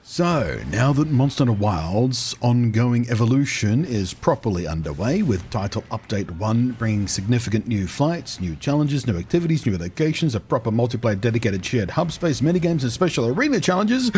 So, now that MHwilds' ongoing evolution is properly underway, with Title Update 1 bringing significant new flights, new challenges, new activities, new locations, a proper multiplayer dedicated shared hub space, minigames and special arena challenges,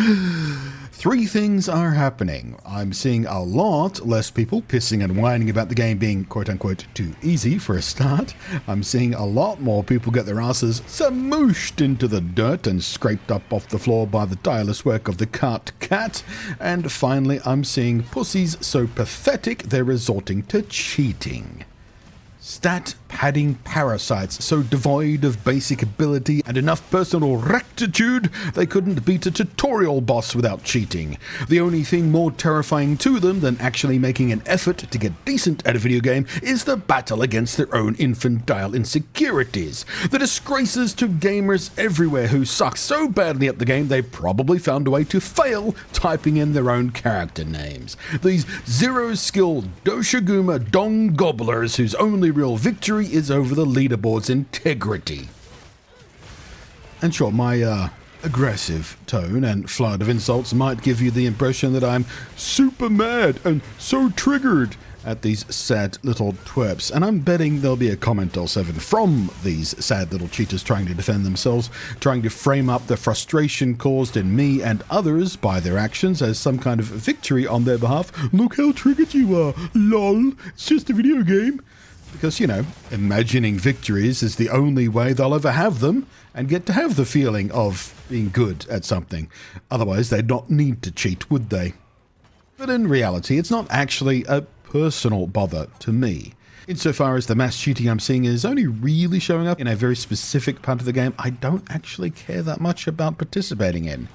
three things are happening. I'm seeing a lot less people pissing and whining about the game being quote-unquote too easy for a start. I'm seeing a lot more people get their asses smooshed into the dirt and scraped up off the floor by the tireless work of the cart cat, and finally I'm seeing pussies so pathetic they're resorting to cheating. Stat padding parasites so devoid of basic ability and enough personal rectitude they couldn't beat a tutorial boss without cheating. The only thing more terrifying to them than actually making an effort to get decent at a video game is the battle against their own infantile insecurities. The disgraces to gamers everywhere who suck so badly at the game they probably found a way to fail typing in their own character names. These zero-skill Doshiguma Dong Gobblers whose only real victory is over the leaderboard's integrity. And sure, my aggressive tone and flood of insults might give you the impression that I'm super mad and so triggered at these sad little twerps, and I'm betting there'll be a comment or seven from these sad little cheaters trying to defend themselves, trying to frame up the frustration caused in me and others by their actions as some kind of victory on their behalf. Look how triggered you are, lol, it's just a video game. Because, you know, imagining victories is the only way they'll ever have them and get to have the feeling of being good at something. Otherwise, they'd not need to cheat, would they? But in reality, it's not actually a personal bother to me. Insofar as the mass cheating I'm seeing is only really showing up in a very specific part of the game I don't actually care that much about participating in.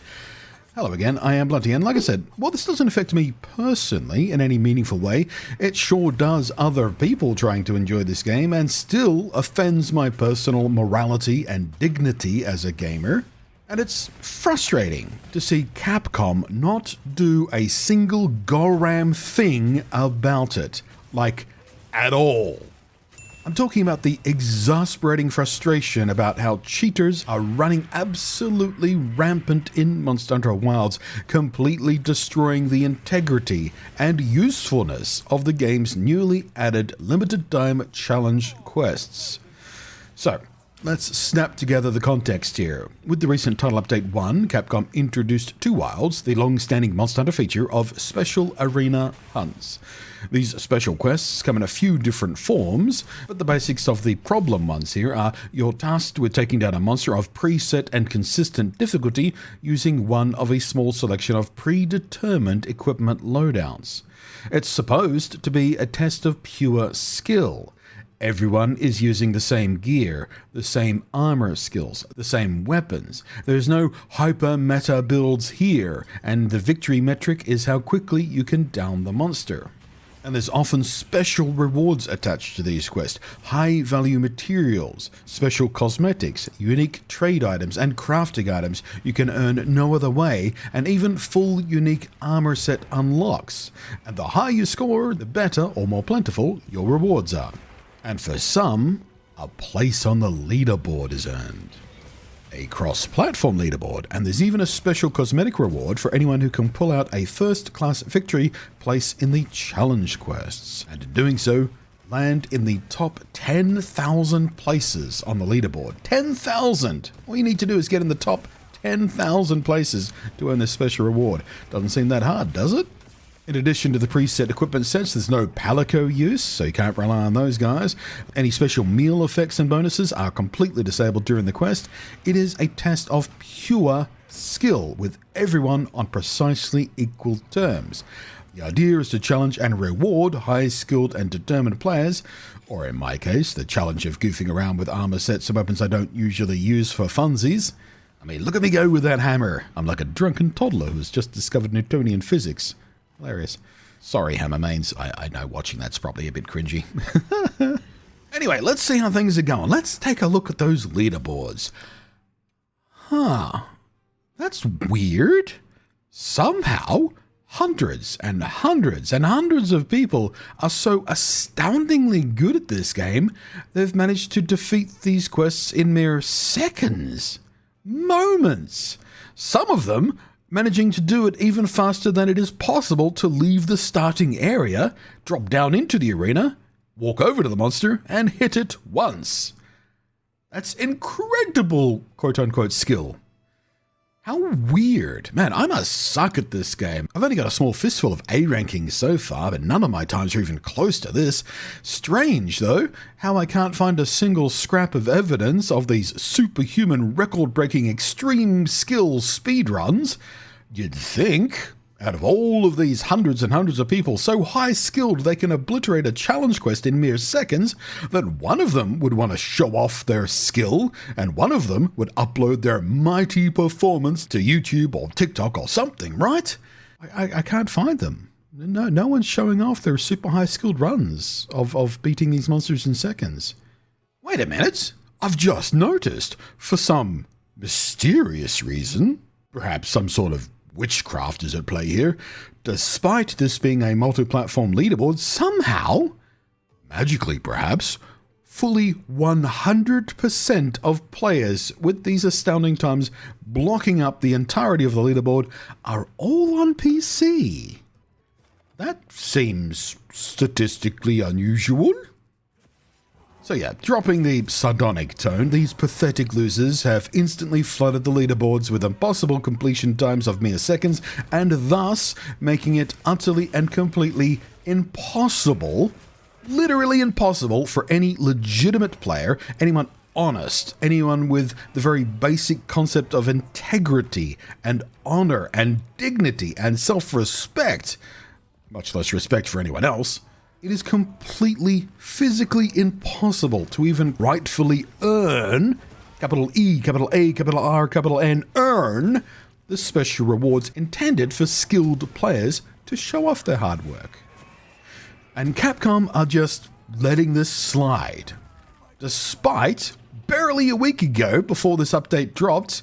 Hello again, I am Bloody, and like I said, while this doesn't affect me personally in any meaningful way, it sure does other people trying to enjoy this game and still offends my personal morality and dignity as a gamer. And it's frustrating to see Capcom not do a single goddamn thing about it. Like, at all. I'm talking about the exasperating frustration about how cheaters are running absolutely rampant in Monster Hunter Wilds, completely destroying the integrity and usefulness of the game's newly added limited-time challenge quests. So, let's snap together the context here. With the recent Title Update 1, Capcom introduced to Wilds the long-standing Monster Hunter feature of special arena hunts. These special quests come in a few different forms, but the basics of the problem ones here are you're tasked with taking down a monster of preset and consistent difficulty using one of a small selection of predetermined equipment loadouts. It's supposed to be a test of pure skill. Everyone is using the same gear, the same armor skills, the same weapons. There's no hyper-meta builds here, and the victory metric is how quickly you can down the monster. And there's often special rewards attached to these quests, high-value materials, special cosmetics, unique trade items, and crafting items you can earn no other way, and even full unique armor set unlocks. And the higher you score, the better or more plentiful your rewards are. And for some, a place on the leaderboard is earned. A cross-platform leaderboard, and there's even a special cosmetic reward for anyone who can pull out a first-class victory place in the challenge quests. And in doing so, land in the top 10,000 places on the leaderboard. 10,000! All you need to do is get in the top 10,000 places to earn this special reward. Doesn't seem that hard, does it? In addition to the preset equipment sets, there's no palico use, so you can't rely on those guys. Any special meal effects and bonuses are completely disabled during the quest. It is a test of pure skill, with everyone on precisely equal terms. The idea is to challenge and reward high-skilled and determined players, or in my case, the challenge of goofing around with armor sets and weapons I don't usually use for funsies. I mean, look at me go with that hammer. I'm like a drunken toddler who's just discovered Newtonian physics. Hilarious. Sorry, Hammer Mains. I know watching that's probably a bit cringy. Anyway, let's see how things are going. Let's take a look at those leaderboards. That's weird. Somehow, hundreds and hundreds and hundreds of people are so astoundingly good at this game, they've managed to defeat these quests in mere seconds. Moments. Some of them managing to do it even faster than it is possible to leave the starting area, drop down into the arena, walk over to the monster, and hit it once. That's incredible quote-unquote skill. How weird. Man, I must suck at this game. I've only got a small fistful of A rankings so far, but none of my times are even close to this. Strange, though, how I can't find a single scrap of evidence of these superhuman, record-breaking, extreme skill speedruns. You'd think, out of all of these hundreds and hundreds of people so high-skilled they can obliterate a challenge quest in mere seconds, that one of them would want to show off their skill, and one of them would upload their mighty performance to YouTube or TikTok or something, right? I can't find them. No one's showing off their super high-skilled runs of beating these monsters in seconds. Wait a minute, I've just noticed, for some mysterious reason, perhaps some sort of witchcraft is at play here, despite this being a multi-platform leaderboard, somehow, magically perhaps, fully 100% of players with these astounding times blocking up the entirety of the leaderboard are all on PC. That seems statistically unusual. So yeah, dropping the sardonic tone, these pathetic losers have instantly flooded the leaderboards with impossible completion times of mere seconds, and thus making it utterly and completely impossible, literally impossible, for any legitimate player, anyone honest, anyone with the very basic concept of integrity and honor and dignity and self-respect, much less respect for anyone else. It is completely physically impossible to even rightfully earn, capital E, capital A, capital R, capital N, earn the special rewards intended for skilled players to show off their hard work. And Capcom are just letting this slide, despite barely a week ago, before this update dropped,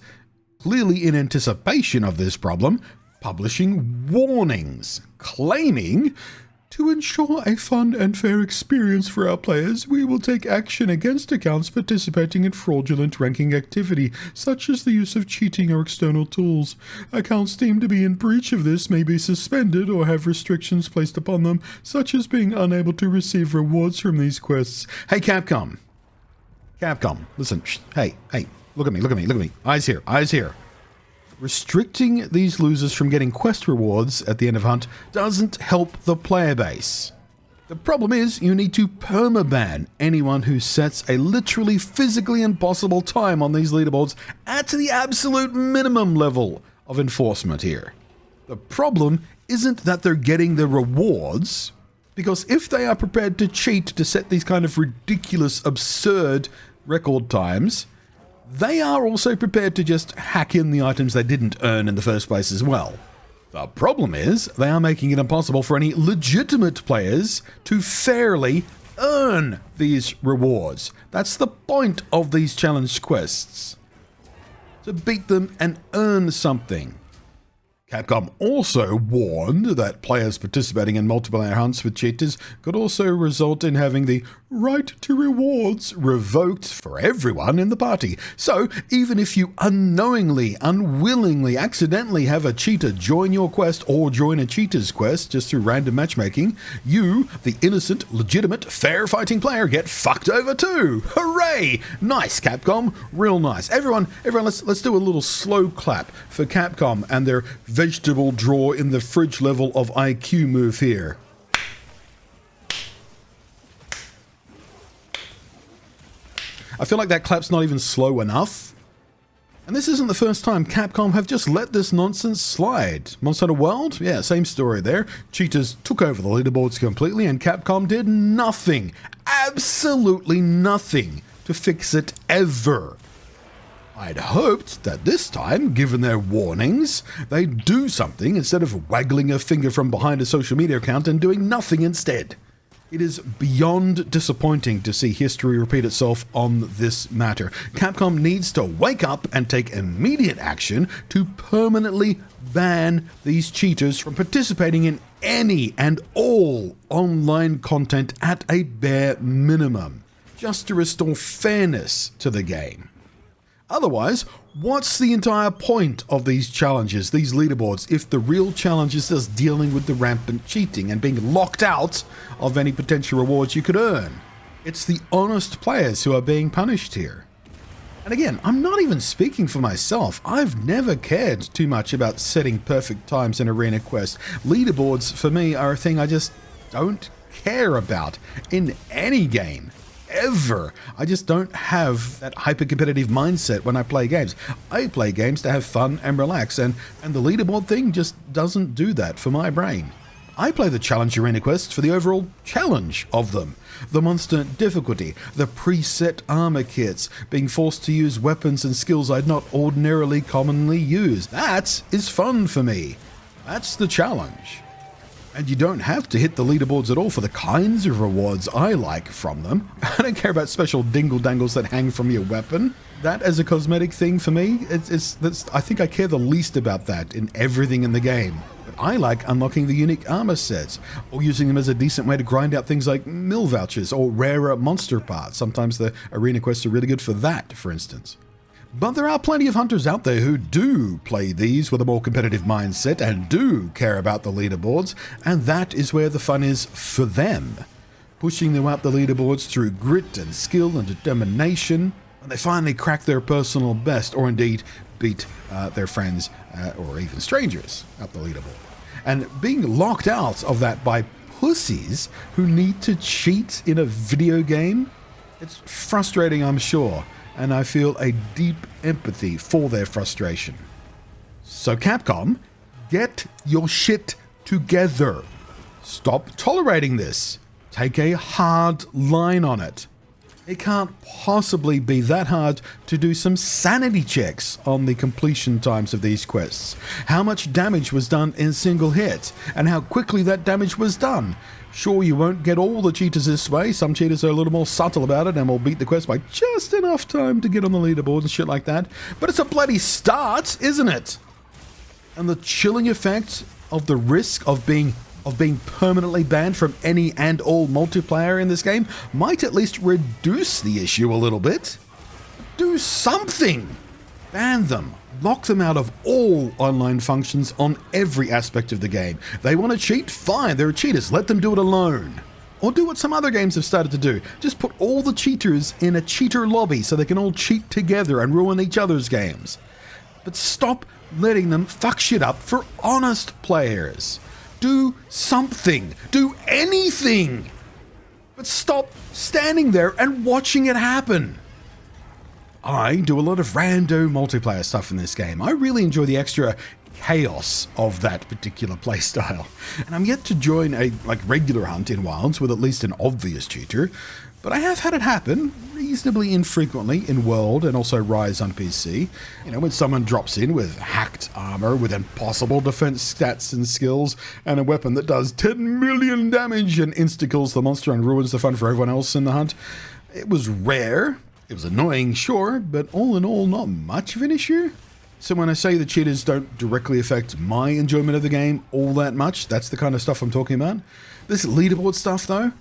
clearly in anticipation of this problem, publishing warnings, claiming, "To ensure a fun and fair experience for our players, we will take action against accounts participating in fraudulent ranking activity, such as the use of cheating or external tools. Accounts deemed to be in breach of this may be suspended or have restrictions placed upon them, such as being unable to receive rewards from these quests." Hey, Capcom. Capcom, listen. Hey, look at me. Eyes here. Restricting these losers from getting quest rewards at the end of Hunt doesn't help the player base. The problem is you need to permaban anyone who sets a literally physically impossible time on these leaderboards at the absolute minimum level of enforcement here. The problem isn't that they're getting the rewards, because if they are prepared to cheat to set these kind of ridiculous, absurd record times, they are also prepared to just hack in the items they didn't earn in the first place as well. The problem is, they are making it impossible for any legitimate players to fairly earn these rewards. That's the point of these challenge quests. To beat them and earn something. Capcom also warned that players participating in multiplayer hunts with cheaters could also result in having the right to rewards revoked for everyone in the party. So, even if you unknowingly, unwillingly, accidentally have a cheater join your quest or join a cheater's quest just through random matchmaking, you, the innocent, legitimate, fair fighting player, get fucked over too. Hooray! Nice, Capcom. Real nice. Everyone, let's do a little slow clap for Capcom and their vegetable drawer in the fridge level of IQ move here. I feel like that clap's not even slow enough. And this isn't the first time Capcom have just let this nonsense slide. Monster Hunter World? Yeah, same story there. Cheaters took over the leaderboards completely and Capcom did nothing, absolutely nothing, to fix it ever. I'd hoped that this time, given their warnings, they'd do something instead of waggling a finger from behind a social media account and doing nothing instead. It is beyond disappointing to see history repeat itself on this matter. Capcom needs to wake up and take immediate action to permanently ban these cheaters from participating in any and all online content at a bare minimum, just to restore fairness to the game. Otherwise, What's the entire point of these challenges, these leaderboards, if the real challenge is just dealing with the rampant cheating and being locked out of any potential rewards you could earn? It's the honest players who are being punished here. And again, I'm not even speaking for myself. I've never cared too much about setting perfect times in Arena Quest. Leaderboards, for me, are a thing I just don't care about in any game. Ever. I just don't have that hyper-competitive mindset when I play games. I play games to have fun and relax, and the leaderboard thing just doesn't do that for my brain. I play the challenge arena quests for the overall challenge of them. The monster difficulty, the preset armor kits, being forced to use weapons and skills I'd not ordinarily commonly use. That is fun for me. That's the challenge. And you don't have to hit the leaderboards at all for the kinds of rewards I like from them. I don't care about special dingle-dangles that hang from your weapon. That as a cosmetic thing for me, I think I care the least about that in everything in the game. But I like unlocking the unique armor sets, or using them as a decent way to grind out things like mill vouchers or rarer monster parts. Sometimes the arena quests are really good for that, for instance. But there are plenty of hunters out there who do play these with a more competitive mindset and do care about the leaderboards, and that is where the fun is for them. Pushing them up the leaderboards through grit and skill and determination, and they finally crack their personal best, or indeed beat their friends or even strangers up the leaderboard. And being locked out of that by pussies who need to cheat in a video game, it's frustrating, I'm sure. And I feel a deep empathy for their frustration. So Capcom, get your shit together. Stop tolerating this. Take a hard line on it. It can't possibly be that hard to do some sanity checks on the completion times of these quests. How much damage was done in a single hit, and how quickly that damage was done. Sure, you won't get all the cheaters this way. Some cheaters are a little more subtle about it and will beat the quest by just enough time to get on the leaderboard and shit like that. But it's a bloody start, isn't it? And the chilling effect of the risk of being permanently banned from any and all multiplayer in this game might at least reduce the issue a little bit. Do something! Ban them. Lock them out of all online functions on every aspect of the game. They want to cheat? Fine, they're cheaters. Let them do it alone. Or do what some other games have started to do. Just put all the cheaters in a cheater lobby so they can all cheat together and ruin each other's games. But stop letting them fuck shit up for honest players. Do something. Do anything. But stop standing there and watching it happen. I do a lot of rando multiplayer stuff in this game. I really enjoy the extra chaos of that particular playstyle. And I'm yet to join a regular hunt in Wilds with at least an obvious cheater, but I have had it happen reasonably infrequently in World and also Rise on PC. You know, when someone drops in with hacked armor with impossible defense stats and skills and a weapon that does 10 million damage and insta-kills the monster and ruins the fun for everyone else in the hunt. It was rare. It was annoying, sure, but all in all, not much of an issue. So when I say the cheaters don't directly affect my enjoyment of the game all that much, that's the kind of stuff I'm talking about. This leaderboard stuff, though,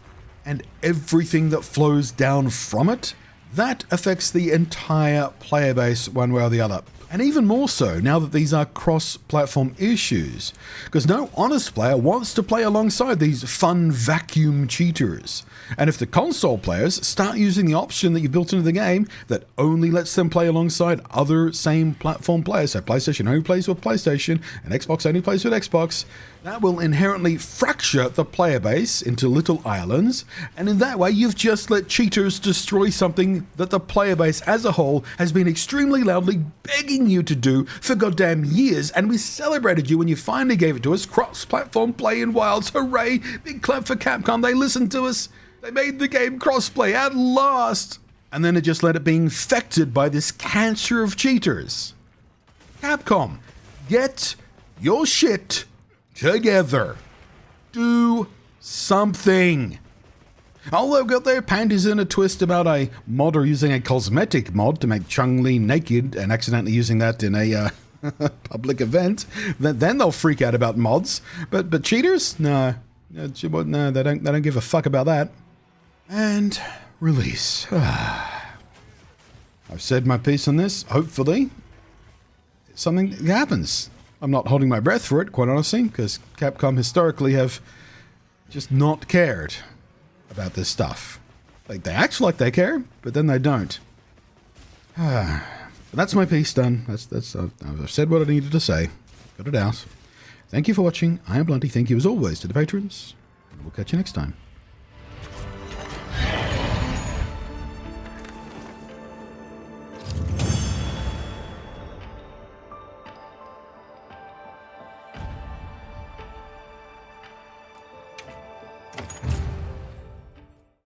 and everything that flows down from it, that affects the entire player base one way or the other. And even more so now that these are cross-platform issues, because no honest player wants to play alongside these fun vacuum cheaters. And if the console players start using the option that you built into the game that only lets them play alongside other same platform players, so PlayStation only plays with PlayStation and Xbox only plays with Xbox, that will inherently fracture the player base into little islands, and in that way you've just let cheaters destroy something that the player base as a whole has been extremely loudly begging you to do for goddamn years, and we celebrated you when you finally gave it to us. Cross-platform play in Wilds, hooray! Big clap for Capcom, they listened to us. They made the game crossplay at last! And then it just let it be infected by this cancer of cheaters. Capcom, get your shit together. Do something. Oh, they've got their panties in a twist about a modder using a cosmetic mod to make Chun-Li naked and accidentally using that in a public event. Then they'll freak out about mods. But cheaters? No, they don't give a fuck about that. And release. I've said my piece on this, hopefully. something happens. I'm not holding my breath for it, quite honestly, because Capcom historically have just not cared about this stuff. Like, they act like they care, but then they don't. But that's my piece done. I've said what I needed to say. Got it out. Thank you for watching. I am Blunty. Thank you as always to the patrons. And we'll catch you next time.